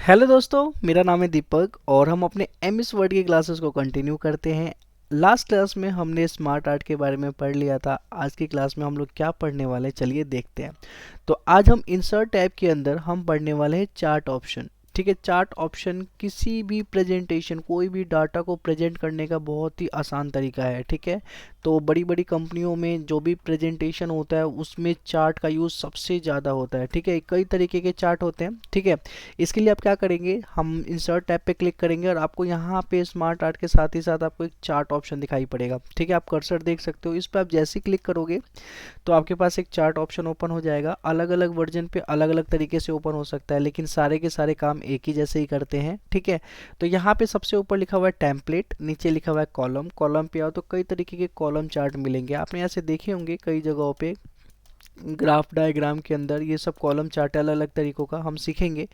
Hello दोस्तों, मेरा नाम है दीपक और हम अपने एम एस वर्ड की क्लासेस को कंटिन्यू करते हैं। लास्ट क्लास में हमने स्मार्ट आर्ट के बारे में पढ़ लिया था। आज की क्लास में हम लोग क्या पढ़ने वाले हैं, चलिए देखते हैं। तो आज हम इंसर्ट टैब के अंदर हम पढ़ने वाले हैं चार्ट ऑप्शन। ठीक है, चार्ट ऑप्शन किसी भी प्रेजेंटेशन, कोई भी डाटा को प्रेजेंट करने का बहुत ही आसान तरीका है। ठीक है, तो बड़ी बड़ी कंपनियों में जो भी प्रेजेंटेशन होता है उसमें चार्ट का यूज़ सबसे ज़्यादा होता है। ठीक है, कई तरीके के चार्ट होते हैं। ठीक है, इसके लिए आप क्या करेंगे, हम इंसर्ट टैब पे क्लिक करेंगे और आपको यहाँ पे स्मार्ट आर्ट के साथ ही साथ आपको एक चार्ट ऑप्शन दिखाई पड़ेगा। ठीक है, आप कर्सर देख सकते हो, इस पर आप जैसे ही क्लिक करोगे तो आपके पास एक चार्ट ऑप्शन ओपन हो जाएगा। अलग अलग वर्जन पे अलग अलग तरीके से ओपन हो सकता है, लेकिन सारे के सारे काम एक ही जैसे ही करते हैं। ठीक है, तो यहाँ पे सबसे ऊपर लिखा हुआ है टेम्पलेट, नीचे लिखा हुआ है कॉलम। कॉलम पे आओ तो कई तरीके के कॉलम चार्ट मिलेंगे, आपने ऐसे देखे होंगे कई जगहों पे। ग्राफ डायग्राम के अंदर ये सब कॉलम चार्ट अलग अलग तरीकों का हम सीखेंगे।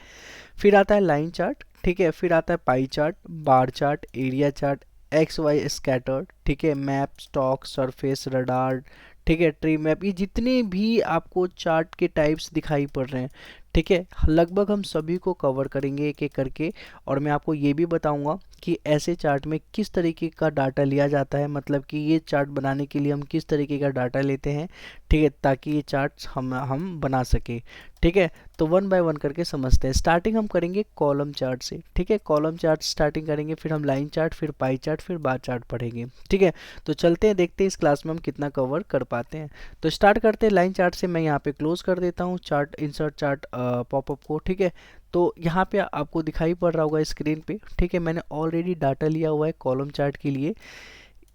फिर आता है लाइन चार्ट। ठीक है, फिर आता है pie chart, bar chart, area chart, X Y scattered. ठीक है, मैप, स्टॉक, सरफेस, रडार। ठीक है, ट्री मैप, ये जितने भी आपको चार्ट के टाइप्स दिखाई पड़ रहे हैं, ठीक है, लगभग हम सभी को कवर करेंगे एक एक करके। और मैं आपको ये भी बताऊंगा कि ऐसे चार्ट में किस तरीके का डाटा लिया जाता है, मतलब कि ये चार्ट बनाने के लिए हम किस तरीके का डाटा लेते हैं। ठीक है, ताकि ये चार्ट्स हम बना सके। ठीक है, तो वन बाय वन करके समझते हैं। स्टार्टिंग हम करेंगे कॉलम चार्ट से। ठीक है, कॉलम चार्ट स्टार्टिंग करेंगे, फिर हम लाइन चार्ट, फिर पाई चार्ट, फिर बार चार्ट पढ़ेंगे। ठीक है, तो चलते हैं, देखते हैं इस क्लास में हम कितना कवर कर पाते हैं। तो स्टार्ट करते हैं लाइन चार्ट से। मैं यहाँ पे क्लोज कर देता हूँ चार्ट, इंसर्ट चार्ट पॉपअप को। ठीक है, तो यहाँ पे आपको दिखाई पड़ रहा होगा स्क्रीन पे। ठीक है, मैंने ऑलरेडी डाटा लिया हुआ है कॉलम चार्ट के लिए।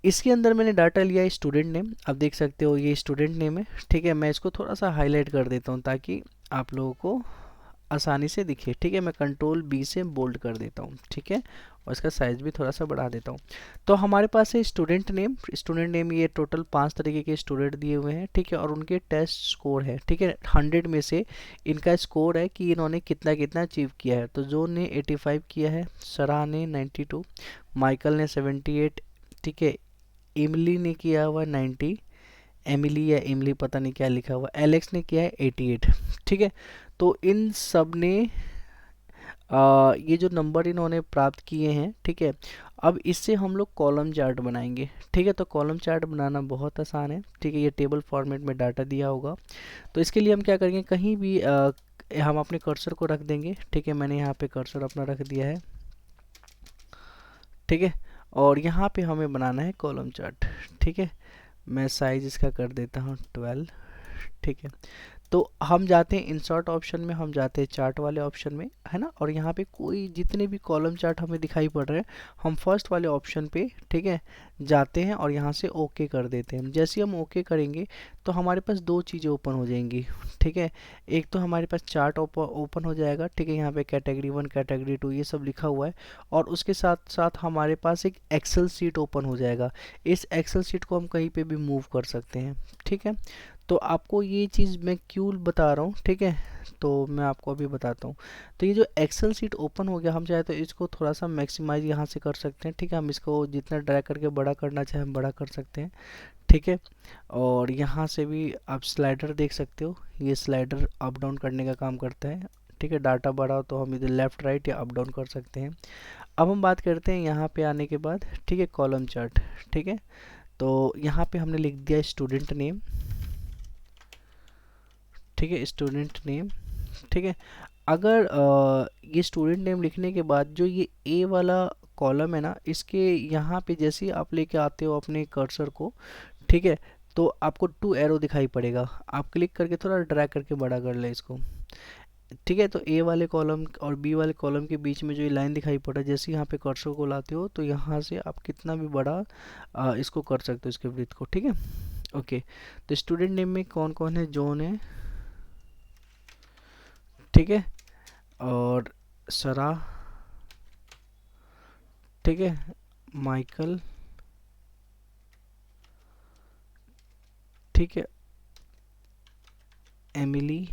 इसके अंदर मैंने डाटा लिया है स्टूडेंट नेम, आप देख सकते हो ये स्टूडेंट नेम है। ठीक है, मैं इसको थोड़ा सा हाईलाइट कर देता हूँ ताकि आप लोगों को आसानी से दिखे। ठीक है, मैं कंट्रोल बी से बोल्ड कर देता हूँ। ठीक है, और इसका साइज भी थोड़ा सा बढ़ा देता हूँ। तो हमारे पास है स्टूडेंट नेम। स्टूडेंट नेम ये टोटल 5 तरीके के स्टूडेंट दिए हुए हैं। ठीक है, और उनके टेस्ट स्कोर है। ठीक है, 100 में से इनका स्कोर है कि इन्होंने कितना कितना अचीव किया है। तो जोन ने 85 किया है, सरा ने 92, माइकल ने 78। ठीक है, इमली ने किया हुआ 90, एमिली या इमली पता नहीं क्या लिखा हुआ, एलेक्स ने किया है 88। ठीक है, तो इन सब ने ये जो नंबर इन्होंने प्राप्त किए हैं। ठीक है, अब इससे हम लोग कॉलम चार्ट बनाएंगे। ठीक है, तो कॉलम चार्ट बनाना बहुत आसान है। ठीक है, ये टेबल फॉर्मेट में डाटा दिया होगा। तो इसके लिए हम क्या करेंगे, कहीं भी हम अपने कर्सर को रख देंगे। ठीक है, मैंने यहाँ पे कर्सर अपना रख दिया है। ठीक है, और यहाँ पे हमें बनाना है कॉलम चार्ट। ठीक है, मैं साइज इसका कर देता हूँ 12। ठीक है, तो हम जाते हैं इंसर्ट ऑप्शन में, हम जाते हैं चार्ट वाले ऑप्शन में, है ना। और यहाँ पे कोई जितने भी कॉलम चार्ट हमें दिखाई पड़ रहे हैं, हम फर्स्ट वाले ऑप्शन पे, ठीक है, जाते हैं और यहाँ से ओके कर देते हैं। जैसे ही हम ओके करेंगे तो हमारे पास दो चीज़ें ओपन हो जाएंगी। ठीक है, एक तो हमारे पास चार्ट ओपन हो जाएगा। ठीक है, यहाँ पे कैटेगरी 1, कैटेगरी 2 ये सब लिखा हुआ है। और उसके साथ साथ हमारे पास एक एक्सेल सीट ओपन हो जाएगा। इस एक्सेल सीट को हम कहीं पे भी मूव कर सकते हैं। ठीक है, तो आपको ये चीज़ मैं क्यों बता रहा हूँ, ठीक है, तो मैं आपको अभी बताता हूँ। तो ये जो एक्सेल सीट ओपन हो गया, हम चाहे तो इसको थोड़ा सा मैक्सिमाइज यहाँ से कर सकते हैं। ठीक है, हम इसको जितना ड्रैग करके बड़ा करना चाहे हम बड़ा कर सकते हैं। ठीक है, और यहाँ से भी आप स्लाइडर देख सकते हो, ये स्लाइडर अप डाउन करने का काम करता है। ठीक है, डाटा बड़ा हो तो हम इधर लेफ़्ट राइट या अप डाउन कर सकते हैं। अब हम बात करते हैं यहाँ पे आने के बाद। ठीक है, कॉलम चार्ट। ठीक है, तो यहाँ पे हमने लिख दिया स्टूडेंट नेम। ठीक है, स्टूडेंट नेम। ठीक है, अगर ये स्टूडेंट नेम लिखने के बाद जो ये ए वाला कॉलम है ना, इसके यहाँ पे जैसे ही आप लेके आते हो अपने कर्सर को, ठीक है, तो आपको 2 एरो दिखाई पड़ेगा। आप क्लिक करके थोड़ा ड्रैग करके बड़ा कर ले इसको। ठीक है, तो ए वाले कॉलम और बी वाले कॉलम के बीच में जो ये लाइन दिखाई पड़ रहा है, जैसे यहाँ पे कर्सर को लाते हो तो यहाँ से आप कितना भी बड़ा इसको कर सकते हो, इसके वृत्त को। ठीक है, ओके, तो स्टूडेंट नेम में कौन कौन है, जॉन है। ठीक है, और सरा। ठीक है, माइकल। ठीक है, एमिली,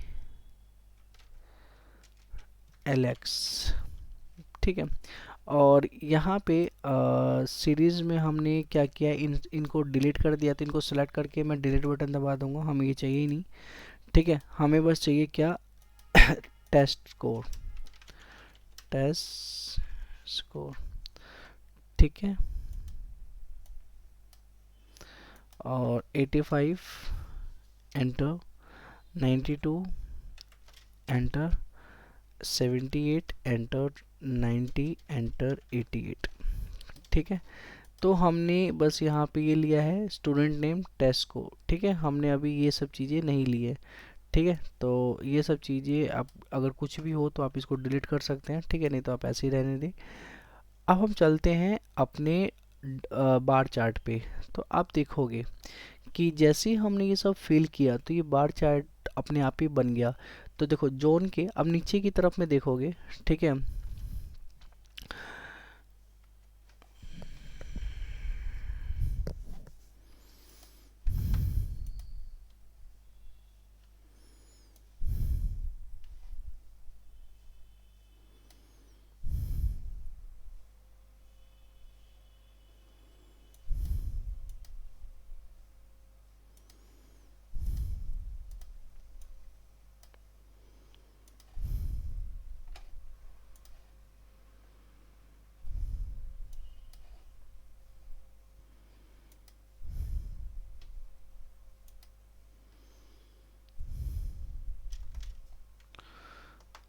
एलेक्स। ठीक है, और यहाँ पे सीरीज़ में हमने क्या किया, इनको डिलीट कर दिया। तो इनको सेलेक्ट करके मैं डिलीट बटन दबा दूंगा, हमें ये चाहिए ही नहीं। ठीक है, हमें बस चाहिए क्या, टेस्ट स्कोर। टेस्ट स्कोर, ठीक है, और 85 एंटर, 92 एंटर, 78 एंटर, 90 एंटर, 88, ठीक है। तो हमने बस यहाँ पे ये लिया है स्टूडेंट नेम टेस्ट को, ठीक है, हमने अभी ये सब चीज़ें नहीं ली है, ठीक है। तो ये सब चीज़ें आप अगर कुछ भी हो तो आप इसको डिलीट कर सकते हैं, ठीक है, नहीं तो आप ऐसे ही रहने दें। अब हम चलते हैं अपने बार चार्ट पे। तो आप देखोगे कि जैसे ही हमने ये सब फिल किया तो ये बार चार्ट अपने आप ही बन गया। तो देखो जोन के अब नीचे की तरफ में देखोगे, ठीक है,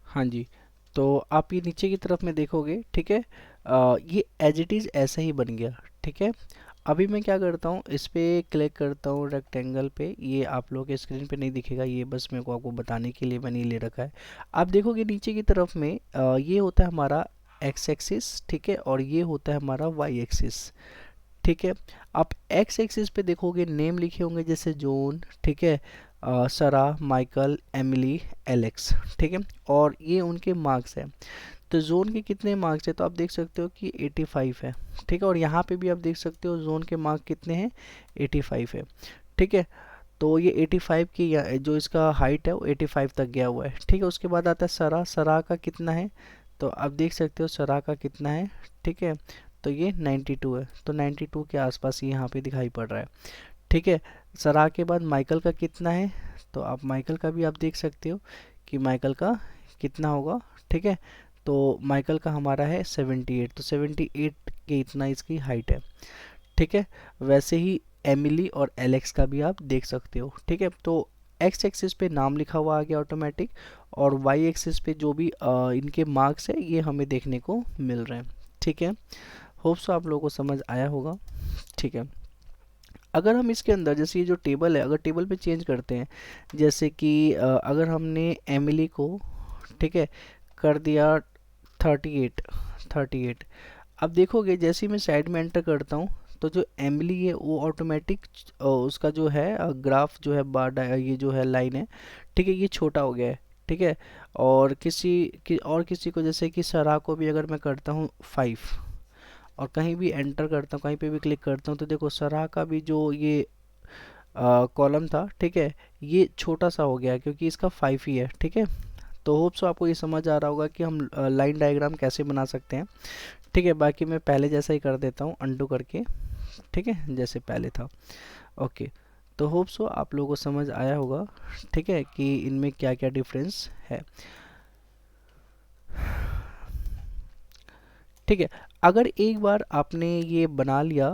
हाँ जी। तो आप ये नीचे की तरफ में देखोगे, ठीक है, ये एज इट इज़ ऐसा ही बन गया, ठीक है। अभी मैं क्या करता हूँ, इस पे क्लिक करता हूँ रेक्टेंगल पे, ये आप लोगों के स्क्रीन पे नहीं दिखेगा, ये बस मेरे को आपको बताने के लिए मैंने ये ले रखा है। आप देखोगे नीचे की तरफ में ये होता है हमारा एक्स एक्सिस, ठीक है, और ये होता है हमारा वाई एक्सिस, ठीक है। आप एक्स एक्सिस पे देखोगे नेम लिखे होंगे जैसे जोन, ठीक है, सरा, माइकल, एमिली, एलेक्स, ठीक है, और ये उनके मार्क्स हैं। तो जोन के कितने मार्क्स है तो आप देख सकते हो कि 85 है, ठीक है, और यहाँ पे भी आप देख सकते हो जोन के मार्क कितने हैं, 85 है, ठीक है। तो ये 85 की जो इसका हाइट है वो 85 तक गया हुआ है, ठीक है। उसके बाद आता है सरा, सरा का कितना है तो आप देख सकते हो सरा का कितना है, ठीक है, तो ये 92 है, तो 92 के आसपास ये यहाँ पे दिखाई पड़ रहा है, ठीक है। सरा के बाद माइकल का कितना है तो आप माइकल का भी आप देख सकते हो कि माइकल का कितना होगा, ठीक है। तो माइकल का हमारा है 78, तो 78 के इतना इसकी हाइट है, ठीक है। वैसे ही एमिली और एलेक्स का भी आप देख सकते हो, ठीक है। तो एक्स एक्सिस पे नाम लिखा हुआ आ गया ऑटोमेटिक, और वाई एक्सिस पे जो भी इनके मार्क्स है ये हमें देखने को मिल रहे हैं, ठीक है। होप सो आप लोगों को समझ आया होगा, ठीक है। अगर हम इसके अंदर जैसे ये जो टेबल है अगर टेबल पे चेंज करते हैं, जैसे कि अगर हमने एमिली को, ठीक है, कर दिया 38, 38, अब देखोगे जैसे ही मैं साइड में एंटर करता हूँ तो जो एमिली है वो ऑटोमेटिक उसका जो है ग्राफ जो है ये जो है लाइन है, ठीक है, ये छोटा हो गया है, ठीक है। और किसी को जैसे कि सरा को भी अगर मैं करता हूँ 5 और कहीं भी एंटर करता हूँ, कहीं पे भी क्लिक करता हूँ, तो देखो सरा का भी जो ये कॉलम था, ठीक है, ये छोटा सा हो गया है क्योंकि इसका 5 ही है, ठीक है। तो होप सो आपको ये समझ आ रहा होगा कि हम लाइन डायग्राम कैसे बना सकते हैं, ठीक है। बाकी मैं पहले जैसा ही कर देता हूँ अंडू करके, ठीक है, जैसे पहले था, ओके। तो होप सो आप लोगों को समझ आया होगा, ठीक है, कि इनमें क्या क्या डिफरेंस है, ठीक है। अगर एक बार आपने ये बना लिया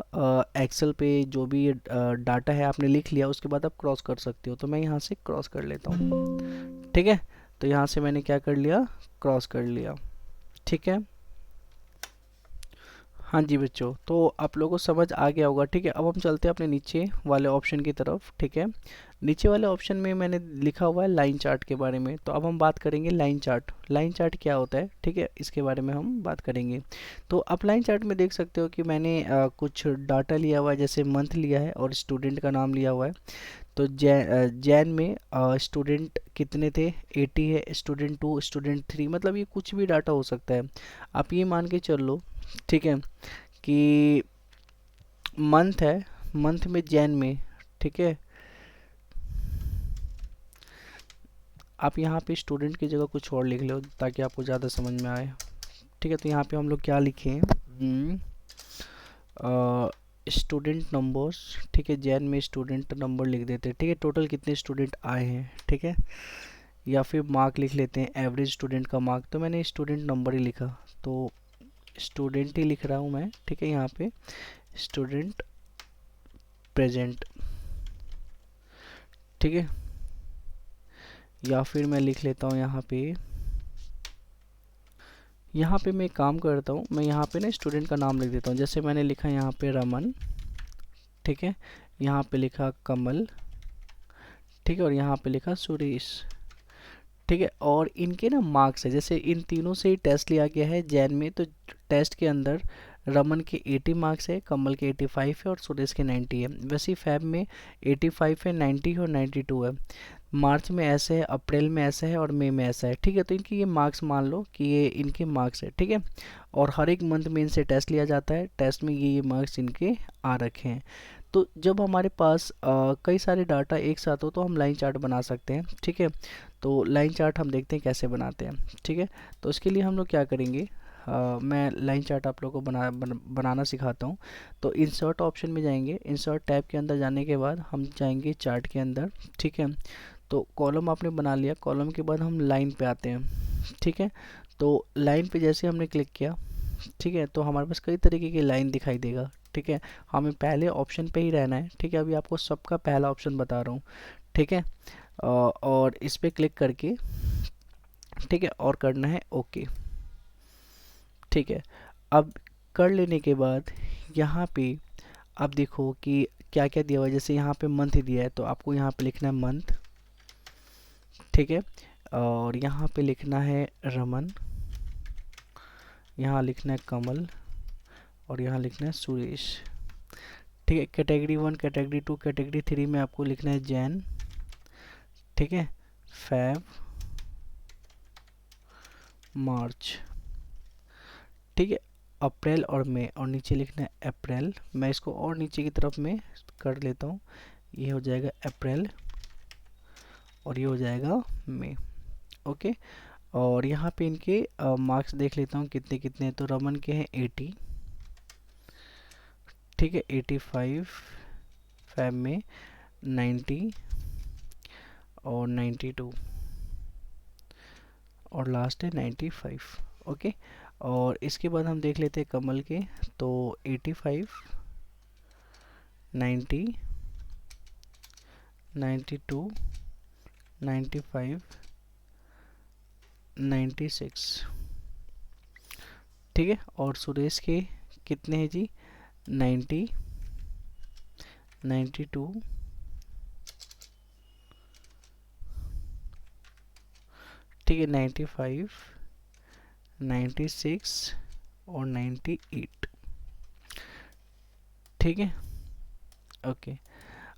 एक्सेल पे जो भी ये डाटा है आपने लिख लिया, उसके बाद आप क्रॉस कर सकते हो। तो मैं यहाँ से क्रॉस कर लेता हूँ, ठीक है। तो यहाँ से मैंने क्या कर लिया, क्रॉस कर लिया, ठीक है। हाँ जी बच्चों, तो आप लोगों को समझ आ गया होगा, ठीक है। अब हम चलते हैं अपने नीचे वाले ऑप्शन की तरफ, ठीक है। नीचे वाले ऑप्शन में मैंने लिखा हुआ है लाइन चार्ट के बारे में, तो अब हम बात करेंगे लाइन चार्ट। लाइन चार्ट क्या होता है, ठीक है, इसके बारे में हम बात करेंगे। तो आप लाइन चार्ट में देख सकते हो कि मैंने कुछ डाटा लिया हुआ है, जैसे मंथ लिया है और स्टूडेंट का नाम लिया हुआ है। तो जैन में स्टूडेंट कितने थे, 80 है, स्टूडेंट 2, स्टूडेंट 3, मतलब ये कुछ भी डाटा हो सकता है। आप ये मान के चल लो, ठीक है, कि मंथ है, मंथ में जैन में, ठीक है। आप यहाँ पे स्टूडेंट की जगह कुछ और लिख लो ताकि आपको ज़्यादा समझ में आए, ठीक है। तो यहाँ पे हम लोग क्या लिखें, स्टूडेंट नंबर्स, ठीक है, जैन में स्टूडेंट नंबर लिख देते हैं, ठीक है। टोटल कितने स्टूडेंट आए हैं, ठीक है। या फिर मार्क लिख लेते हैं, एवरेज स्टूडेंट का मार्क, तो मैंने स्टूडेंट नंबर ही लिखा, तो स्टूडेंट ही लिख रहा हूँ मैं, ठीक है, यहाँ पे स्टूडेंट प्रेजेंट, ठीक है। या फिर मैं लिख लेता हूँ यहाँ पे मैं एक काम करता हूँ, मैं यहाँ पे ना स्टूडेंट का नाम लिख देता हूँ, जैसे मैंने लिखा यहाँ पे रमन, ठीक है, यहाँ पे लिखा कमल, ठीक है, और यहाँ पे लिखा सुरेश, ठीक है। और इनके ना मार्क्स है, जैसे इन तीनों से ही टेस्ट लिया गया है जैन में, तो टेस्ट के अंदर रमन के 80 मार्क्स है, कमल के 85 है और सुरेश के 90 है। वैसे ही फैब में 85 है, 90 है और 92 है। मार्च में ऐसे है, अप्रैल में ऐसा है और मई में ऐसा है, ठीक है। तो इनके ये मार्क्स मान लो कि ये इनके मार्क्स है, ठीक है। और हर एक मंथ में इनसे टेस्ट लिया जाता है, टेस्ट में ये मार्क्स इनके आ रखे हैं। तो जब हमारे पास कई सारे डाटा एक साथ हो तो हम लाइन चार्ट बना सकते हैं, ठीक है। तो लाइन चार्ट हम देखते हैं कैसे बनाते हैं, ठीक है। तो इसके लिए हम लोग क्या करेंगे, मैं लाइन चार्ट आप लोगों को बनाना सिखाता हूँ। तो इंसर्ट ऑप्शन में जाएंगे, इंसर्ट टैब के अंदर जाने के बाद हम जाएंगे चार्ट के अंदर, ठीक है। तो कॉलम आपने बना लिया, कॉलम के बाद हम लाइन पे आते हैं, ठीक है। तो लाइन पे जैसे हमने क्लिक किया, ठीक है, तो हमारे पास कई तरीके की लाइन दिखाई देगा, ठीक है। हमें पहले ऑप्शन पे ही रहना है, ठीक है। अभी आपको सबका पहला ऑप्शन बता रहा हूँ, ठीक है। और इस पे क्लिक करके, ठीक है, और करना है ओके, ठीक है। अब कर लेने के बाद यहाँ पे आप देखो कि क्या क्या दिया हुआ है, जैसे यहाँ पे मंथ दिया है तो आपको यहाँ पे लिखना है मंथ, ठीक है। और यहाँ पे लिखना है रमन, यहाँ लिखना है कमल और यहाँ लिखना है सुरेश, ठीक है। कैटेगरी 1, कैटेगरी 2, कैटेगरी 3 में आपको लिखना है जैन, ठीक है, फैब, मार्च, ठीक है, अप्रैल और मई, और नीचे लिखना है अप्रैल। मैं इसको और नीचे की तरफ में कर लेता हूँ, ये हो जाएगा अप्रैल और ये हो जाएगा मई, ओके। और यहाँ पे इनके मार्क्स देख लेता हूँ कितने कितने, तो रमन के हैं 80, ठीक है, 85, फैब में 90 और 92 और लास्ट है 95, ओके। और इसके बाद हम देख लेते हैं कमल के, तो 85, 90, 92, 95, 96, ठीक है। और सुरेश के कितने हैं जी, 90, 92, ठीक है, 95, 96 और 98, ठीक है, ओके।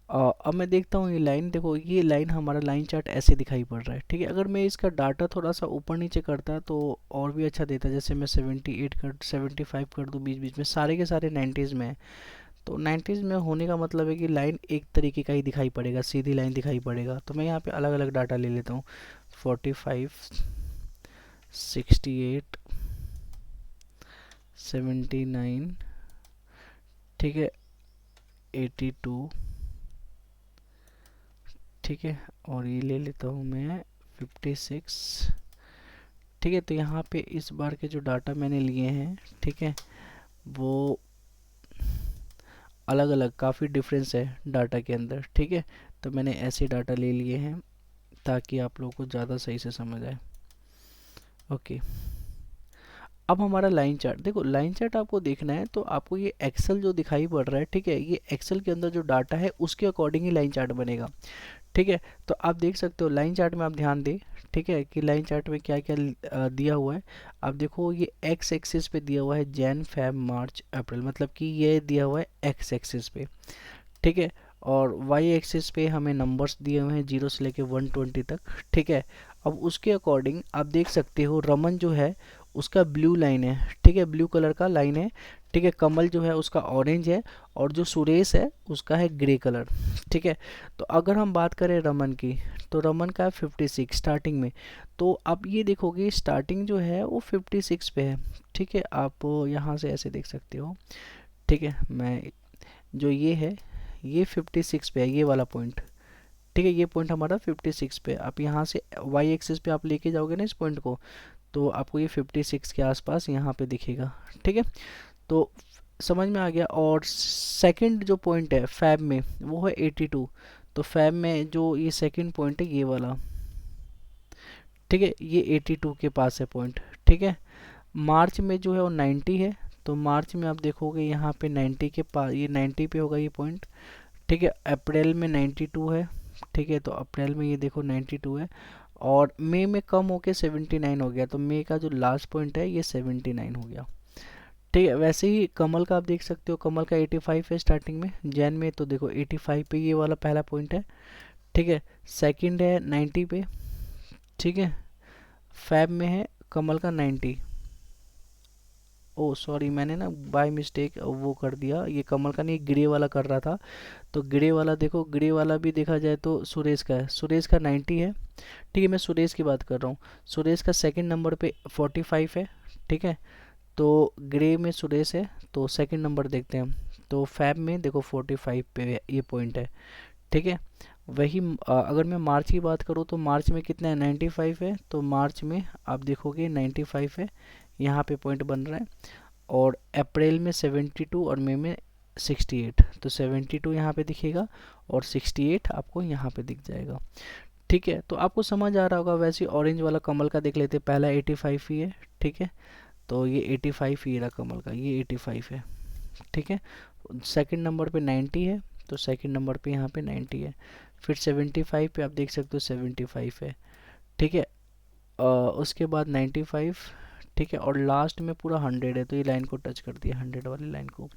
अब मैं देखता हूँ ये लाइन, देखो ये लाइन हमारा लाइन चार्ट ऐसे दिखाई पड़ रहा है, ठीक है। अगर मैं इसका डाटा थोड़ा सा ऊपर नीचे करता तो और भी अच्छा देता, जैसे मैं 78 कर 75 कर दूँ, बीच बीच में सारे के सारे 90s में है, तो 90s में होने का मतलब है कि लाइन एक तरीके का ही दिखाई पड़ेगा, सीधी लाइन दिखाई पड़ेगा। तो मैं यहाँ पे अलग अलग डाटा ले लेता हूँ, 45, 68, 79, ठीक है, 82, ठीक है, और ये ले लेता हूँ मैं 56, ठीक है। तो यहाँ पे इस बार के जो डाटा मैंने लिए हैं, ठीक है, वो अलग अलग काफ़ी डिफरेंस है डाटा के अंदर, ठीक है। तो मैंने ऐसे डाटा ले लिए हैं ताकि आप लोगों को ज़्यादा सही से समझ आए, ओके। अब हमारा लाइन चार्ट देखो, लाइन चार्ट आपको देखना है तो आपको ये एक्सेल जो दिखाई पड़ रहा है, ठीक है, ये एक्सेल के अंदर जो डाटा है उसके अकॉर्डिंग ही लाइन चार्ट बनेगा, ठीक है। तो आप देख सकते हो लाइन चार्ट में, आप ध्यान दें, ठीक है, कि लाइन चार्ट में क्या क्या दिया हुआ है। आप देखो ये एक्स एक्सिस पे दिया हुआ है जैन, फैब, मार्च, अप्रैल, मतलब कि ये दिया हुआ है एक्स एक्सिस पे, ठीक है। और वाई एक्सिस पे हमें नंबर्स दिए हुए हैं 0 से लेके 120 तक, ठीक है। अब उसके अकॉर्डिंग आप देख सकते हो रमन जो है उसका ब्लू लाइन है, ठीक है, ब्लू कलर का लाइन है, ठीक है। कमल जो है उसका ऑरेंज है और जो सुरेश है उसका है ग्रे कलर, ठीक है। तो अगर हम बात करें रमन की, तो रमन का है 56 स्टार्टिंग में, तो आप ये देखोगे स्टार्टिंग जो है वो 56 पे है, ठीक है। आप यहाँ से ऐसे देख सकते हो, ठीक है। मैं जो ये है ये 56 पे है, ये वाला पॉइंट, ठीक है, ये पॉइंट हमारा 56 पे। आप यहाँ से वाई एक्सिस पे आप लेके जाओगे ना इस पॉइंट को, तो आपको ये 56 के आसपास यहाँ पे दिखेगा। ठीक है, तो समझ में आ गया। और सेकंड जो पॉइंट है फैब में वो है 82। तो फैब में जो ये सेकंड पॉइंट है ये वाला, ठीक है, ये 82 के पास है पॉइंट। ठीक है, मार्च में जो है वो 90 है। तो मार्च में आप देखोगे यहाँ पे 90 के पास, ये 90 पे होगा ये पॉइंट। ठीक है, अप्रैल में 92 है। ठीक है, तो अप्रैल में ये देखो 92 है। और मई में कम होके 79 हो गया। तो मई का जो लास्ट पॉइंट है ये 79 हो गया। ठीक है, वैसे ही कमल का आप देख सकते हो, कमल का 85 है स्टार्टिंग में। जैन में तो देखो 85 पे ये वाला पहला पॉइंट है। ठीक है, सेकंड है 90 पे। ठीक है, फैब में है कमल का 90। ओ सॉरी, मैंने ना बाय मिस्टेक वो कर दिया, ये कमल का नहीं ग्रे वाला कर रहा था। तो ग्रे वाला देखो, ग्रे वाला भी देखा जाए तो सुरेश का है, सुरेश का 90 है। ठीक है, मैं सुरेश की बात कर रहा हूँ। सुरेश का सेकंड नंबर पे 45 है। ठीक है, तो ग्रे में सुरेश है, तो सेकंड नंबर देखते हैं हम। तो फैब में देखो 45 पे ये पॉइंट है। ठीक है, वही अगर मैं मार्च की बात करूँ तो मार्च में कितना है, 95 है। तो मार्च में आप देखोगे 95 है, यहाँ पे पॉइंट बन रहा है। और अप्रैल में 72 और मई में 68। तो 72 यहाँ पे दिखेगा और 68 आपको यहाँ पे दिख जाएगा। ठीक है, तो आपको समझ आ रहा होगा। वैसे ऑरेंज वाला कमल का देख लेते हैं, पहला 85 ही है। ठीक है, तो ये 85 ही रहा कमल का, ये 85 है। ठीक है, सेकंड नंबर पे 90 है। तो सेकंड नंबर पे यहाँ पे 90 है। फिर 75 पे आप देख सकते हो 75 है। ठीक है, उसके बाद 95। ठीक है, और लास्ट में पूरा 100 है। तो ये लाइन को टच कर दिया, 100 वाली लाइन को।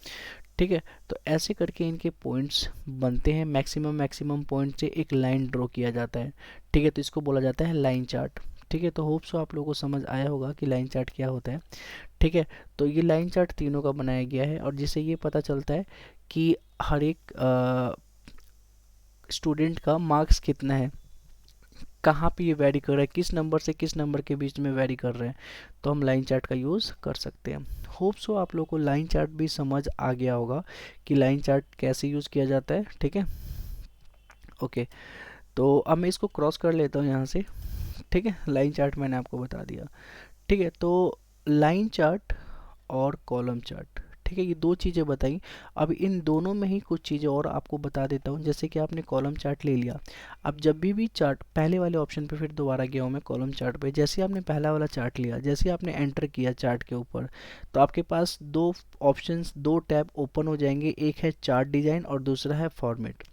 ठीक है, तो ऐसे करके इनके पॉइंट्स बनते हैं। मैक्सिमम मैक्सिमम पॉइंट से एक लाइन ड्रॉ किया जाता है। ठीक है, तो इसको बोला जाता है लाइन चार्ट। ठीक है, तो होप सो आप लोगों को समझ आया होगा कि लाइन चार्ट क्या होता है। ठीक है, तो ये लाइन चार्ट तीनों का बनाया गया है, और जिससे ये पता चलता है कि हर एक स्टूडेंट का मार्क्स कितना है, कहाँ पे ये वेरी कर रहा है, किस नंबर से किस नंबर के बीच में वेरी कर रहे हैं। तो हम लाइन चार्ट का यूज़ कर सकते हैं। होप सो आप लोगों को लाइन चार्ट भी समझ आ गया होगा कि लाइन चार्ट कैसे यूज़ किया जाता है। ठीक है, ओके, तो अब मैं इसको क्रॉस कर लेता हूँ यहाँ से। ठीक है, लाइन चार्ट मैंने आपको बता दिया। ठीक है, तो लाइन चार्ट और कॉलम चार्ट, ठीक है, ये दो चीज़ें बताई। अब इन दोनों में ही कुछ चीज़ें और आपको बता देता हूँ। जैसे कि आपने कॉलम चार्ट ले लिया, अब जब भी चार्ट, पहले वाले ऑप्शन पे फिर दोबारा गया हूँ मैं कॉलम चार्ट पे। जैसे आपने पहला वाला चार्ट लिया, जैसे आपने एंटर किया चार्ट के ऊपर, तो आपके पास दो ऑप्शंस, दो टैब ओपन हो जाएंगे। एक है चार्ट डिज़ाइन और दूसरा है फॉर्मेट।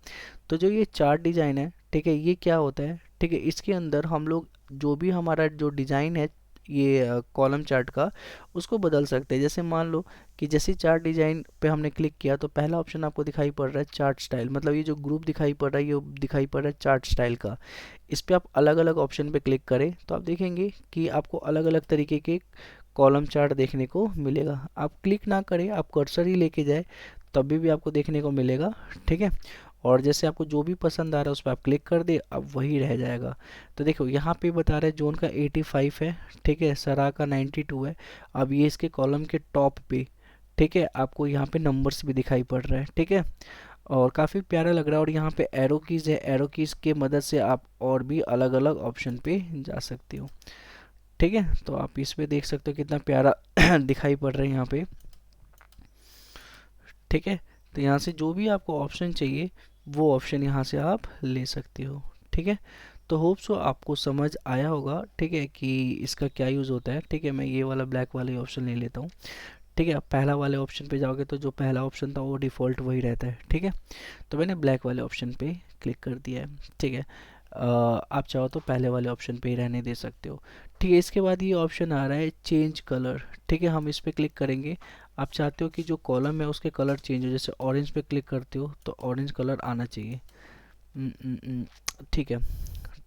तो जो ये चार्ट डिज़ाइन है, ठीक है, ये क्या होता है, ठीक है, इसके अंदर हम लोग जो भी हमारा जो डिज़ाइन है ये कॉलम चार्ट का, उसको बदल सकते हैं। जैसे मान लो कि जैसे चार्ट डिज़ाइन पे हमने क्लिक किया, तो पहला ऑप्शन आपको दिखाई पड़ रहा है चार्ट स्टाइल, मतलब ये जो ग्रुप दिखाई पड़ रहा है ये दिखाई पड़ रहा है चार्ट स्टाइल का। इस पे आप अलग अलग ऑप्शन पे क्लिक करें तो आप देखेंगे कि आपको अलग अलग तरीके के कॉलम चार्ट देखने को मिलेगा। आप क्लिक ना करें, आप कर्सर ही लेके जाए, तभी भी आपको देखने को मिलेगा। ठीक है, और जैसे आपको जो भी पसंद आ रहा है उस पर आप क्लिक कर दे, अब वही रह जाएगा। तो देखो यहाँ पे बता रहा है जोन का 85 है। ठीक है, सरा का 92 है। अब ये इसके कॉलम के टॉप पे, ठीक है, आपको यहाँ पे नंबर्स भी दिखाई पड़ रहा है। ठीक है, और काफ़ी प्यारा लग रहा है। और यहाँ पे एरो कीज़ है, एरो कीज़ के मदद से आप और भी अलग अलग ऑप्शन पे जा सकते हो। ठीक है, तो आप इस पे देख सकते हो कितना प्यारा दिखाई पड़ रहा है यहाँ पे। ठीक है, तो यहाँ से जो भी आपको ऑप्शन चाहिए वो ऑप्शन यहाँ से आप ले सकते हो। ठीक है, तो होप सो आपको समझ आया होगा। ठीक है, कि इसका क्या यूज़ होता है। ठीक है, मैं ये वाला ब्लैक वाला ही ऑप्शन ले लेता हूँ। ठीक है, आप पहला वाले ऑप्शन पे जाओगे तो जो पहला ऑप्शन था वो डिफ़ॉल्ट वही रहता है। ठीक है, तो मैंने ब्लैक वाले ऑप्शन पे क्लिक कर दिया है। ठीक है, आप चाहो तो पहले वाले ऑप्शन पे ही रहने दे सकते हो। ठीक है, इसके बाद ये ऑप्शन आ रहा है चेंज कलर। ठीक है, हम इस पे क्लिक करेंगे। आप चाहते हो कि जो कॉलम है उसके कलर चेंज हो, जैसे ऑरेंज पे क्लिक करते हो तो ऑरेंज कलर आना चाहिए। ठीक है,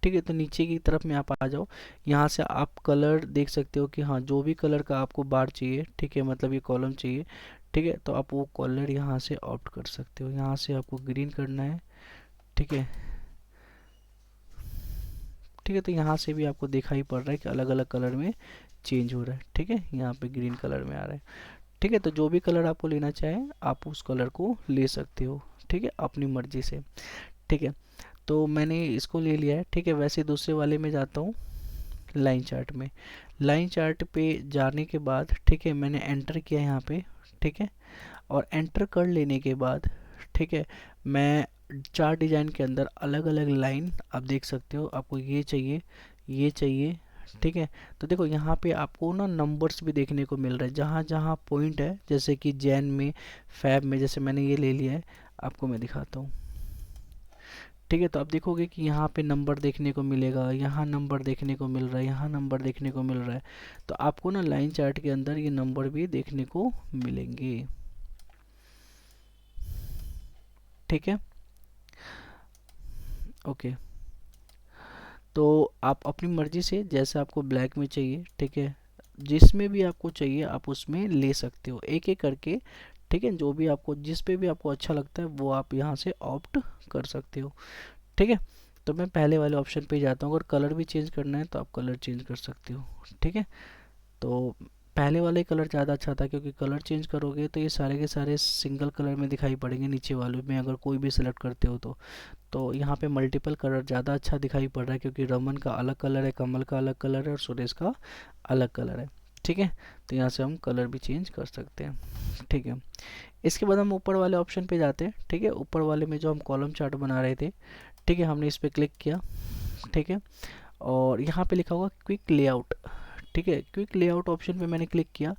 ठीक है, तो नीचे की तरफ में आप आ जाओ। यहाँ से आप कलर देख सकते हो कि हाँ जो भी कलर का आपको बार चाहिए, ठीक है, मतलब ये कॉलम चाहिए। ठीक है, तो आप वो कलर यहाँ से ऑप्ट कर सकते हो। यहाँ से आपको ग्रीन करना है। ठीक है, ठीक है, तो यहाँ से भी आपको दिखाई पड़ रहा है कि अलग अलग कलर में चेंज हो रहा है। ठीक है, यहाँ पे ग्रीन कलर में आ रहा है। ठीक है, तो जो भी कलर आपको लेना चाहें आप उस कलर को ले सकते हो। ठीक है, अपनी मर्जी से। ठीक है, तो मैंने इसको ले लिया है, ठीक है। वैसे दूसरे वाले में जाता हूँ, लाइन चार्ट में। लाइन चार्ट पे जाने के बाद, ठीक है, मैंने एंटर किया यहाँ पे, ठीक है। और एंटर कर लेने के बाद, ठीक है, मैं चार्ट डिजाइन के अंदर अलग अलग लाइन आप देख सकते हो। आपको ये चाहिए, ठीक है। तो देखो यहाँ पे आपको ना नंबर्स भी देखने को मिल रहे हैं, जहाँ जहाँ पॉइंट है, जैसे कि जैन में, फैब में, जैसे मैंने ये ले लिया है, आपको मैं दिखाता हूँ, ठीक है। तो आप देखोगे कि यहाँ पे नंबर देखने को मिलेगा, यहाँ नंबर देखने को मिल रहा है, यहाँ नंबर देखने को मिल रहा है। तो आपको ना लाइन चार्ट के अंदर ये नंबर भी देखने को मिलेंगे, ठीक है। ओके, तो आप अपनी मर्जी से, जैसे आपको ब्लैक में चाहिए, ठीक है, जिसमें भी आपको चाहिए आप उसमें ले सकते हो, एक एक करके, ठीक है। जो भी आपको, जिस पे भी आपको अच्छा लगता है वो आप यहाँ से ऑप्ट कर सकते हो, ठीक है। तो मैं पहले वाले ऑप्शन पे जाता हूँ। अगर कलर भी चेंज करना है तो आप कलर चेंज कर सकते हो, ठीक है। तो पहले वाले कलर ज़्यादा अच्छा था, क्योंकि कलर चेंज करोगे तो ये सारे के सारे सिंगल कलर में दिखाई पड़ेंगे, नीचे वाले में अगर कोई भी सिलेक्ट करते हो तो यहाँ पे मल्टीपल कलर ज़्यादा अच्छा दिखाई पड़ रहा है, क्योंकि रमन का अलग कलर है, कमल का अलग कलर है और सुरेश का अलग कलर है, ठीक है। तो यहाँ से हम कलर भी चेंज कर सकते हैं, ठीक है। इसके बाद हम ऊपर वाले ऑप्शन पे जाते हैं, ठीक है। ऊपर वाले में जो हम कॉलम चार्ट बना रहे थे, ठीक है, हमने इस पर क्लिक किया, ठीक है। और यहाँ पे लिखा होगा क्विक लेआउट, ठीक है। क्विक लेआउट ऑप्शन पे मैंने क्लिक किया,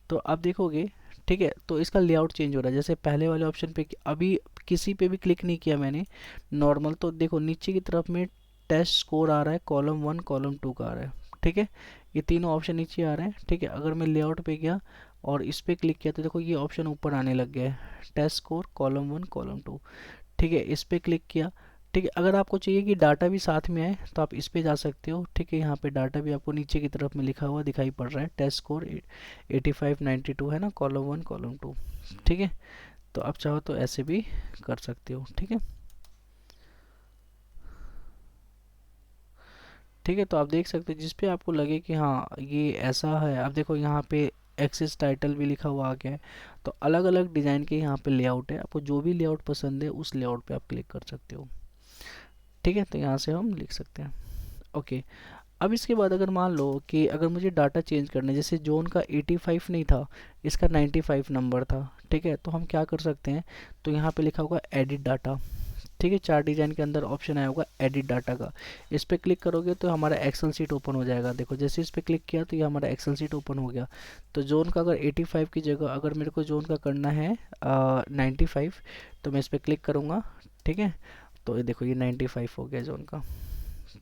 तो आप देखोगे, ठीक है, तो इसका लेआउट चेंज हो रहा है। जैसे पहले वाले ऑप्शन पे अभी किसी पे भी क्लिक नहीं किया मैंने, नॉर्मल, तो देखो नीचे की तरफ में टेस्ट स्कोर आ रहा है, कॉलम 1 कॉलम 2 का आ रहा है, ठीक है। ये तीनों ऑप्शन नीचे आ रहे हैं, ठीक है। अगर मैं लेआउट पे गया और इस पे क्लिक किया तो देखो ये ऑप्शन ऊपर आने लग गया है, टेस्ट स्कोर कॉलम 1 कॉलम 2, ठीक है। इस पे क्लिक किया, ठीक है। अगर आपको चाहिए कि डाटा भी साथ में आए तो आप इस पे जा सकते हो, ठीक है। यहाँ पे डाटा भी आपको नीचे की तरफ में लिखा हुआ दिखाई पड़ रहा है, टेस्ट स्कोर 8592 है ना, कॉलम 1 कॉलम 2, ठीक है। तो आप चाहो तो ऐसे भी कर सकते हो, ठीक है, ठीक है। तो आप देख सकते हैं जिस पे आपको लगे कि हाँ ये ऐसा है। आप देखो यहाँ पे एक्सिस टाइटल भी लिखा हुआ आ गया है। तो अलग अलग डिज़ाइन के यहाँ पे लेआउट है, आपको जो भी लेआउट पसंद है उस लेआउट पे आप क्लिक कर सकते हो, ठीक है। तो यहाँ से हम लिख सकते हैं, ओके। अब इसके बाद अगर मान लो कि अगर मुझे डाटा चेंज करना है, जैसे जोन का 85 नहीं था, इसका 95 नंबर था, ठीक है। तो हम क्या कर सकते हैं, तो यहाँ पे लिखा होगा एडिट डाटा, ठीक है। चार्ट डिजाइन के अंदर ऑप्शन आया होगा एडिट डाटा का, इस पे क्लिक करोगे तो हमारा एक्सेल शीट ओपन हो जाएगा। देखो जैसे इस पे क्लिक किया तो ये हमारा एक्सेल शीट ओपन हो गया। तो जोन का अगर 85 की जगह अगर मेरे को जोन का करना है 95, तो मैं इस पे क्लिक करूँगा, ठीक है। तो ये देखो ये 95 हो गया जोन का,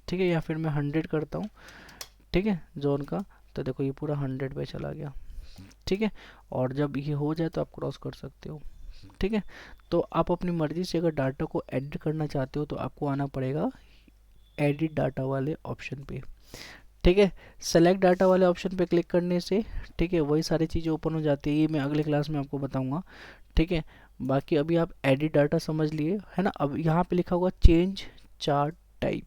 ठीक है। या फिर मैं 100 करता हूँ, ठीक है, जोन का। तो देखो ये पूरा 100 पे चला गया, ठीक है। और जब ये हो जाए तो आप क्रॉस कर सकते हो, ठीक है। तो आप अपनी मर्जी से अगर डाटा को एडिट करना चाहते हो तो आपको आना पड़ेगा एडिट डाटा वाले ऑप्शन पे, ठीक है। सेलेक्ट डाटा वाले ऑप्शन पे क्लिक करने से, ठीक है, वही सारी चीज़ें ओपन हो जाती है। ये मैं अगले क्लास में आपको बताऊंगा, ठीक है। बाकी अभी आप एडिट डाटा समझ लिए है ना। अब यहाँ पे लिखा हुआ चेंज चार्ट टाइप,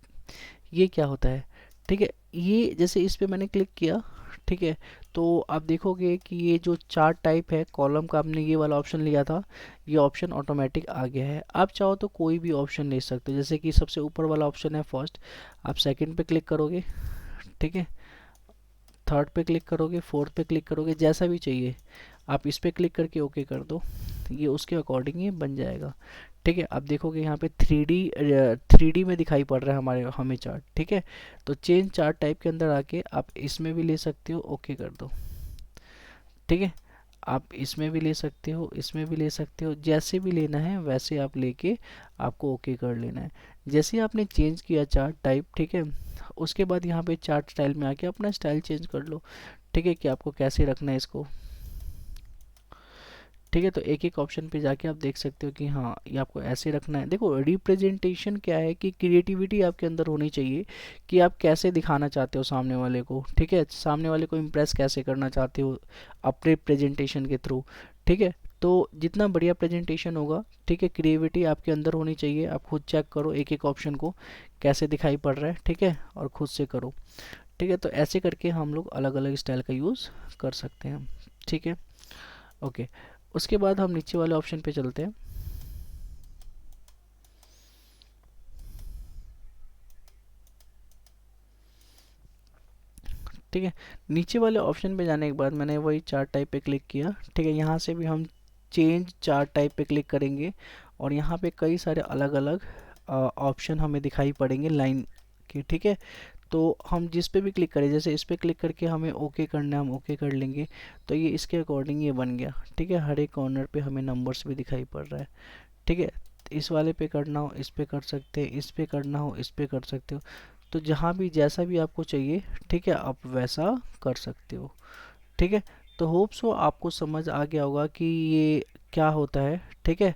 ये क्या होता है, ठीक है। ये जैसे इस पे मैंने क्लिक किया, ठीक है, तो आप देखोगे कि ये जो चार्ट टाइप है कॉलम का, आपने ये वाला ऑप्शन लिया था, ये ऑप्शन ऑटोमेटिक आ गया है। आप चाहो तो कोई भी ऑप्शन ले सकते हो, जैसे कि सबसे ऊपर वाला ऑप्शन है फर्स्ट, आप सेकंड पे क्लिक करोगे, ठीक है, थर्ड पे क्लिक करोगे, फोर्थ पे क्लिक करोगे, जैसा भी चाहिए आप इस पे क्लिक करके ओके कर दो, ये उसके अकॉर्डिंग ये बन जाएगा, ठीक है। आप देखोगे यहाँ पे थ्री डी में दिखाई पड़ रहा है हमारे हमें चार्ट, ठीक है। तो चेंज चार्ट टाइप के अंदर आके आप इसमें भी ले सकते हो, ओके कर दो, ठीक है। आप इसमें भी ले सकते हो, इसमें भी ले सकते हो, जैसे भी लेना है वैसे आप लेके आपको ओके कर लेना है। जैसे ही आपने चेंज किया चार्ट टाइप, ठीक है, उसके बाद यहाँ पे चार्ट स्टाइल में आके अपना स्टाइल चेंज कर लो, ठीक है, कि आपको कैसे रखना है इसको, ठीक है। तो एक एक ऑप्शन पे जाके आप देख सकते हो कि हाँ ये आपको ऐसे रखना है। देखो रिप्रेजेंटेशन क्या है कि क्रिएटिविटी आपके अंदर होनी चाहिए कि आप कैसे दिखाना चाहते हो सामने वाले को, ठीक है, सामने वाले को इम्प्रेस कैसे करना चाहते हो अपने प्रेजेंटेशन के थ्रू, ठीक है। तो जितना बढ़िया प्रेजेंटेशन होगा, ठीक है, क्रिएटिविटी आपके अंदर होनी चाहिए। आप खुद चेक करो एक एक ऑप्शन को कैसे दिखाई पड़ रहा है, ठीक है, और खुद से करो, ठीक है। तो ऐसे करके हम लोग अलग अलग स्टाइल का यूज़ कर सकते हैं, ठीक है, ओके। उसके बाद हम नीचे वाले ऑप्शन पे चलते हैं। ठीक है। नीचे वाले ऑप्शन पे जाने के बाद मैंने वही चार्ट टाइप पे क्लिक किया, ठीक है। यहाँ से भी हम चेंज चार्ट टाइप पे क्लिक करेंगे और यहाँ पे कई सारे अलग अलग ऑप्शन हमें दिखाई पड़ेंगे लाइन के, ठीक है। तो हम जिस पे भी क्लिक करें, जैसे इस पे क्लिक करके हमें ओके करना है, हम ओके कर लेंगे। तो ये इसके अकॉर्डिंग ये बन गया, ठीक है। हर एक कॉर्नर पे हमें नंबर्स भी दिखाई पड़ रहा है, ठीक है। इस वाले पे करना हो इस पे कर सकते हैं, इस पे करना हो इस पे कर सकते हो। तो जहाँ भी जैसा भी आपको चाहिए, ठीक है, आप वैसा कर सकते हो, ठीक है। तो होप सो आपको समझ आ गया होगा कि ये क्या होता है, ठीक है।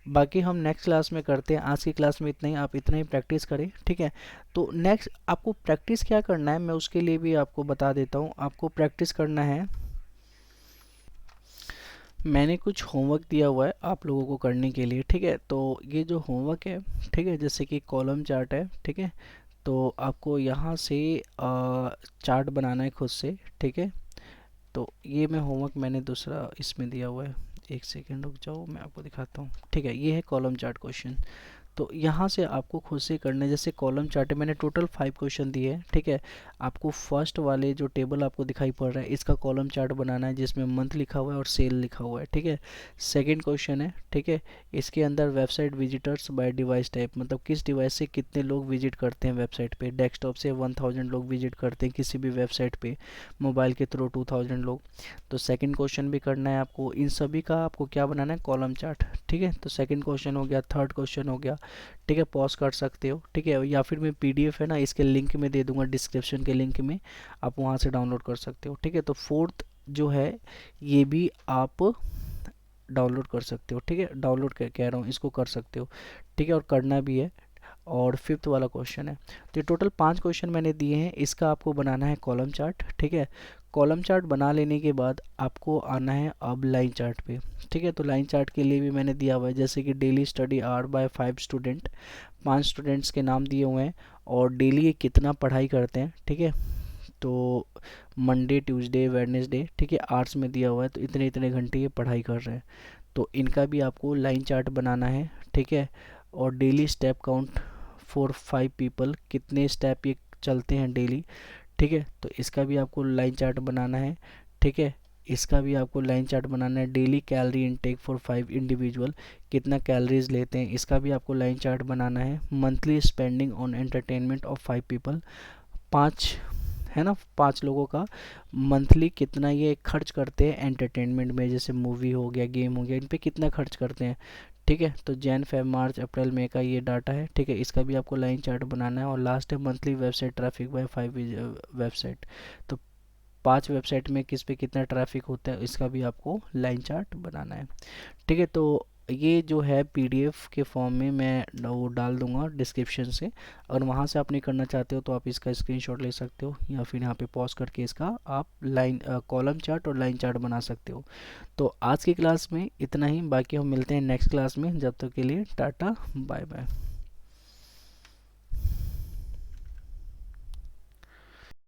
बाकी हम नेक्स्ट क्लास में करते हैं, आज की क्लास में इतना ही, आप इतना ही प्रैक्टिस करें, ठीक है। तो नेक्स्ट आपको प्रैक्टिस क्या करना है, मैं उसके लिए भी आपको बता देता हूँ। आपको प्रैक्टिस करना है, मैंने कुछ होमवर्क दिया हुआ है आप लोगों को करने के लिए, ठीक है। तो ये जो होमवर्क है, ठीक है, जैसे कि कॉलम चार्ट है, ठीक है। तो आपको यहाँ से चार्ट बनाना है खुद से, ठीक है। तो ये मैं होमवर्क मैंने दूसरा इसमें दिया हुआ है, एक सेकेंड रुक जाओ, मैं आपको दिखाता हूँ, ठीक है। ये है कॉलम चार्ट क्वेश्चन। तो यहाँ से आपको खुद से करना है। जैसे कॉलम चार्ट है, मैंने टोटल 5 क्वेश्चन दिए हैं, ठीक है। आपको फर्स्ट वाले जो टेबल आपको दिखाई पड़ रहा है, इसका कॉलम चार्ट बनाना है जिसमें मंथ लिखा हुआ है और सेल लिखा हुआ है, ठीक है। सेकंड क्वेश्चन है, ठीक है, इसके अंदर website visitors by device type, मतलब किस डिवाइस से कितने लोग विजिट करते हैं वेबसाइट पे। डेस्कटॉप से 1000 लोग विजिट करते हैं किसी भी वेबसाइट पे, मोबाइल के थ्रू 2000 लोग। तो सेकंड क्वेश्चन भी करना है आपको, इन सभी का आपको क्या बनाना है, कॉलम चार्ट, ठीक है। तो सेकंड क्वेश्चन हो गया, थर्ड क्वेश्चन हो गया, ठीक है। पॉज कर सकते हो, ठीक है, या फिर मैं पीडीएफ है ना इसके लिंक में दे दूंगा, डिस्क्रिप्शन के लिंक में, आप वहाँ से डाउनलोड कर सकते हो, ठीक है। तो फोर्थ जो है ये भी आप डाउनलोड कर सकते हो, ठीक है। डाउनलोड कह रहा हूँ, इसको कर सकते हो, ठीक है, और करना भी है। और फिफ्थ वाला क्वेश्चन है। तो ये टोटल 5 क्वेश्चन मैंने दिए हैं, इसका आपको बनाना है कॉलम चार्ट, ठीक है। कॉलम चार्ट बना लेने के बाद आपको आना है अब लाइन चार्ट पे, ठीक है। तो लाइन चार्ट के लिए भी मैंने दिया हुआ है, जैसे कि daily study hour by 5 student, 5 students के नाम दिए हुए हैं और डेली ये कितना पढ़ाई करते हैं, ठीक है। तो मंडे ट्यूसडे वेडनेसडे, ठीक है, आर्ट्स में दिया हुआ है तो इतने इतने घंटे ये पढ़ाई कर रहे हैं। तो इनका भी आपको लाइन चार्ट बनाना है, ठीक है। और daily step count for 5 people, कितने स्टेप ये चलते हैं डेली, ठीक है। तो इसका भी आपको लाइन चार्ट बनाना है, ठीक है। इसका भी आपको लाइन चार्ट बनाना है। Daily calorie intake for 5 individual, कितना कैलोरीज लेते हैं, इसका भी आपको लाइन चार्ट बनाना है। Monthly spending on entertainment of 5 people, 5 है ना, 5 लोगों का मंथली कितना ये खर्च करते हैं एंटरटेनमेंट में, जैसे मूवी हो गया, गेम हो गया, इन पे कितना खर्च करते हैं, ठीक है। तो जैन फेब मार्च अप्रैल मई का ये डाटा है, ठीक है। इसका भी आपको लाइन चार्ट बनाना है। और लास्ट है monthly website traffic by 5 website, तो 5 वेबसाइट में किस पे कितना ट्रैफिक होता है, इसका भी आपको लाइन चार्ट बनाना है, ठीक है। तो ये जो है पीडीएफ के फॉर्म में मैं वो डाल दूंगा डिस्क्रिप्शन से, अगर वहाँ से आप नहीं करना चाहते हो तो आप इसका स्क्रीनशॉट ले सकते हो, या फिर यहाँ पे पॉज करके इसका आप लाइन कॉलम चार्ट और लाइन चार्ट बना सकते हो। तो आज की क्लास में इतना ही, बाकी हम मिलते हैं नेक्स्ट क्लास में, जब तक के लिए टाटा बाय बाय।